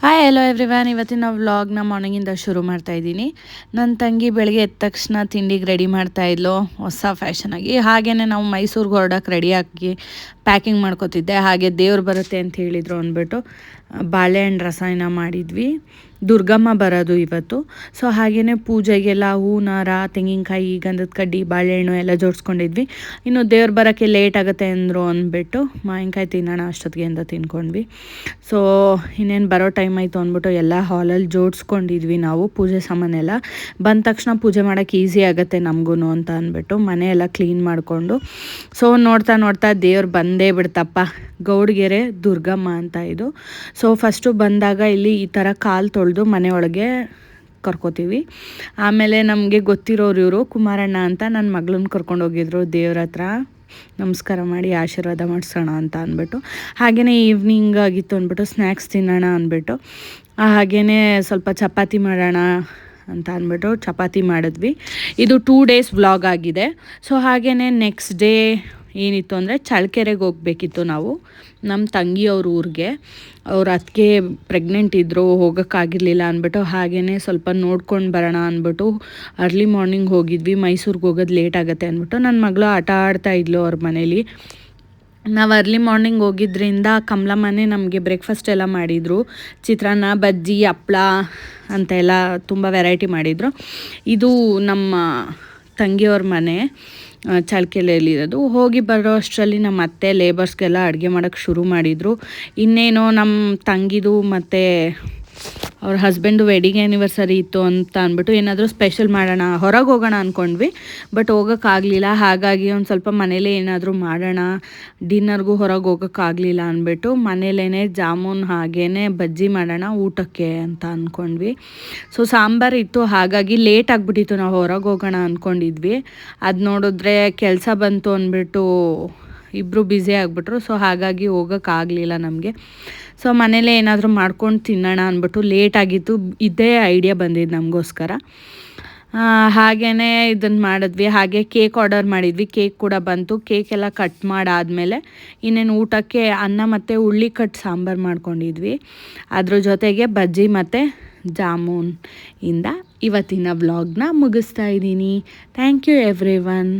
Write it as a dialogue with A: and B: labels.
A: Hi hello everyone, ಇವತ್ತಿನ ವ್ಲಾಗ್ನ ಮಾರ್ನಿಂಗಿಂದ ಶುರು ಮಾಡ್ತಾ ಇದ್ದೀನಿ. ನನ್ನ ತಂಗಿ ಬೆಳಗ್ಗೆ ಎದ್ದ ತಕ್ಷಣ ತಿಂಡಿಗೆ ರೆಡಿ ಮಾಡ್ತಾಯಿದ್ಲು, ಹೊಸ ಫ್ಯಾಷನಾಗಿ. ಹಾಗೆಯೇ ನಾವು ಮೈಸೂರಿಗೆ ಹೊರಡೋಕೆ ರೆಡಿಯಾಗಿ ಪ್ಯಾಕಿಂಗ್ ಮಾಡ್ಕೋತಿದ್ದೆ. ಹಾಗೆ ದೇವ್ರು ಬರುತ್ತೆ ಅಂತ ಹೇಳಿದರು ಅಂದ್ಬಿಟ್ಟು ಬಾಳೆಹಣ್ಣು ರಸಾಯನ ಮಾಡಿದ್ವಿ. ದುರ್ಗಮ್ಮ ಬರೋದು ಇವತ್ತು. ಸೊ ಹಾಗೆಯೇ ಪೂಜೆಗೆಲ್ಲ ಹೂನಾರ, ತೆಂಗಿನಕಾಯಿ, ಗಂಧದ ಕಡ್ಡಿ, ಬಾಳೆಹಣ್ಣು ಎಲ್ಲ ಜೋಡಿಸ್ಕೊಂಡಿದ್ವಿ. ಇನ್ನು ದೇವ್ರು ಬರೋಕ್ಕೆ ಲೇಟ್ ಆಗುತ್ತೆ ಅಂದರು ಅಂದ್ಬಿಟ್ಟು ಮಾವಿನಕಾಯಿ ತಿನ್ನೋಣ ಅಷ್ಟೊತ್ತಿಗೆ ಅಂತ ತಿನ್ಕೊಂಡ್ವಿ. ಸೊ ಇನ್ನೇನು ಬರೋ ಟೈಮ್ ಆಯಿತು ಅಂದ್ಬಿಟ್ಟು ಎಲ್ಲ ಹಾಲಲ್ಲಿ ಜೋಡಿಸ್ಕೊಂಡಿದ್ವಿ ನಾವು ಪೂಜೆ ಸಾಮಾನೆಲ್ಲ. ಬಂದ ತಕ್ಷಣ ಪೂಜೆ ಮಾಡೋಕ್ಕೆ ಈಸಿ ಆಗುತ್ತೆ ನಮಗೂ ಅಂತ ಅಂದ್ಬಿಟ್ಟು ಮನೆಯೆಲ್ಲ ಕ್ಲೀನ್ ಮಾಡಿಕೊಂಡು, ಸೊ ನೋಡ್ತಾ ನೋಡ್ತಾ ದೇವ್ರು ಬಂದೇ ಬಿಡ್ತಪ್ಪ. ಗೌಡ್ಗೆರೆ ದುರ್ಗಮ್ಮ ಅಂತ ಇದು. ಸೊ ಫಸ್ಟು ಬಂದಾಗ ಇಲ್ಲಿ ಈ ಥರ ಕಾಲು ತೊಳೆದು ಮನೆಯೊಳಗೆ ಕರ್ಕೋತೀವಿ. ಆಮೇಲೆ ನಮಗೆ ಗೊತ್ತಿರೋರು ಇವರು ಕುಮಾರಣ್ಣ ಅಂತ, ನನ್ನ ಮಗಳನ್ನ ಕರ್ಕೊಂಡು ಹೋಗಿದ್ರು ದೇವ್ರ ಹತ್ರ ನಮಸ್ಕಾರ ಮಾಡಿ ಆಶೀರ್ವಾದ ಮಾಡಿಸೋಣ ಅಂತ ಅಂದ್ಬಿಟ್ಟು. ಹಾಗೆಯೇ ಈವ್ನಿಂಗ್ ಆಗಿತ್ತು ಅಂದ್ಬಿಟ್ಟು ಸ್ನ್ಯಾಕ್ಸ್ ತಿನ್ನೋಣ ಅಂದ್ಬಿಟ್ಟು ಹಾಗೆಯೇ ಸ್ವಲ್ಪ ಚಪಾತಿ ಮಾಡೋಣ ಅಂತ ಅಂದ್ಬಿಟ್ಟು ಚಪಾತಿ ಮಾಡಿದ್ವಿ. ಇದು 2 days ವ್ಲಾಗ್ ಆಗಿದೆ. ಸೊ ಹಾಗೆಯೇ ನೆಕ್ಸ್ಟ್ ಡೇ ಏನಿತ್ತು ಅಂದರೆ ಚಳ್ಳಕೆರೆಗೆ ಹೋಗಬೇಕಿತ್ತು ನಾವು, ನಮ್ಮ ತಂಗಿಯವ್ರ ಊರಿಗೆ. ಅವ್ರು ಅದಕ್ಕೆ ಪ್ರೆಗ್ನೆಂಟ್ ಇದ್ದರು, ಹೋಗೋಕ್ಕಾಗಿರಲಿಲ್ಲ ಅಂದ್ಬಿಟ್ಟು ಹಾಗೆಯೇ ಸ್ವಲ್ಪ ನೋಡ್ಕೊಂಡು ಬರೋಣ ಅಂದ್ಬಿಟ್ಟು ಅರ್ಲಿ ಮಾರ್ನಿಂಗ್ ಹೋಗಿದ್ವಿ. ಮೈಸೂರಿಗೆ ಹೋಗೋದು ಲೇಟ್ ಆಗುತ್ತೆ ಅಂದ್ಬಿಟ್ಟು ನನ್ನ ಮಗಳು ಆಟ ಆಡ್ತಾಯಿದ್ಲು ಅವ್ರ ಮನೇಲಿ. ನಾವು ಅರ್ಲಿ ಮಾರ್ನಿಂಗ್ ಹೋಗಿದ್ದರಿಂದ ಕಮಲಮ್ಮನೇ ನಮಗೆ ಬ್ರೇಕ್ಫಾಸ್ಟ್ ಎಲ್ಲ ಮಾಡಿದರು. ಚಿತ್ರಾನ್ನ, ಬಜ್ಜಿ, ಹಪ್ಳ ಅಂತೆಲ್ಲ ತುಂಬ ವೆರೈಟಿ ಮಾಡಿದರು. ಇದು ನಮ್ಮ ತಂಗಿಯವ್ರ ಮನೆ ಚಳ್ಳಕೆರೆಯಲ್ಲಿರೋದು. ಹೋಗಿ ಬರೋ ಅಷ್ಟರಲ್ಲಿ ನಮ್ಮ ಅತ್ತೆ ಲೇಬರ್ಸ್ಗೆಲ್ಲ ಅಡುಗೆ ಮಾಡೋಕ್ಕೆ ಶುರು ಮಾಡಿದರು. ಇನ್ನೇನೋ ನಮ್ಮ ತಂಗಿದು ಮತ್ತು ಅವ್ರ ಹಸ್ಬೆಂಡು ವೆಡ್ಡಿಂಗ್ ಆ್ಯನಿವರ್ಸರಿ ಇತ್ತು ಅಂತ ಅಂದ್ಬಿಟ್ಟು ಏನಾದರೂ ಸ್ಪೆಷಲ್ ಮಾಡೋಣ, ಹೊರಗೆ ಹೋಗೋಣ ಅಂದ್ಕೊಂಡ್ವಿ. ಬಟ್ ಹೋಗೋಕ್ಕಾಗಲಿಲ್ಲ. ಹಾಗಾಗಿ ಒಂದು ಸ್ವಲ್ಪ ಮನೇಲೇ ಏನಾದರೂ ಮಾಡೋಣ, ಡಿನ್ನರ್ಗೂ ಹೊರಗೆ ಹೋಗೋಕ್ಕಾಗಲಿಲ್ಲ ಅಂದ್ಬಿಟ್ಟು ಮನೇಲೇ ಜಾಮೂನ್ ಹಾಗೇ ಬಜ್ಜಿ ಮಾಡೋಣ ಊಟಕ್ಕೆ ಅಂತ ಅಂದ್ಕೊಂಡ್ವಿ. ಸೊ ಸಾಂಬಾರು ಇತ್ತು, ಹಾಗಾಗಿ ಲೇಟ್ ಆಗಿಬಿಟ್ಟಿತ್ತು. ನಾವು ಹೊರಗೆ ಹೋಗೋಣ ಅಂದ್ಕೊಂಡಿದ್ವಿ. ಅದು ನೋಡಿದ್ರೆ ಕೆಲಸ ಬಂತು ಅಂದ್ಬಿಟ್ಟು ಇಬ್ಬರು ಬ್ಯುಸಿ ಆಗಿಬಿಟ್ರು. ಸೊ ಹಾಗಾಗಿ ಹೋಗೋಕ್ಕಾಗಲಿಲ್ಲ ನಮಗೆ. ಸೊ ಮನೇಲೇ ಏನಾದರೂ ಮಾಡ್ಕೊಂಡು ತಿನ್ನೋಣ ಅಂದ್ಬಿಟ್ಟು ಲೇಟ್ ಆಗಿತ್ತು. ಇದೇ ಐಡಿಯಾ ಬಂದಿದ್ದು ನಮಗೋಸ್ಕರ. ಹಾಗೆಯೇ ಇದನ್ನು ಮಾಡಿದ್ವಿ. ಹಾಗೆ ಕೇಕ್ ಆರ್ಡರ್ ಮಾಡಿದ್ವಿ, ಕೇಕ್ ಕೂಡ ಬಂತು. ಕೇಕೆಲ್ಲ ಕಟ್ ಮಾಡಾದಮೇಲೆ ಇನ್ನೇನು ಊಟಕ್ಕೆ ಅನ್ನ ಮತ್ತು ಹುಳ್ಳಿಕಟ್ಟು ಸಾಂಬಾರು ಮಾಡ್ಕೊಂಡಿದ್ವಿ. ಅದ್ರ ಜೊತೆಗೆ ಬಜ್ಜಿ ಮತ್ತು ಜಾಮೂನ್ ಇಂದ ಇವತ್ತಿನ ವ್ಲಾಗ್ನ ಮುಗಿಸ್ತಾ ಇದ್ದೀನಿ. Thank you everyone.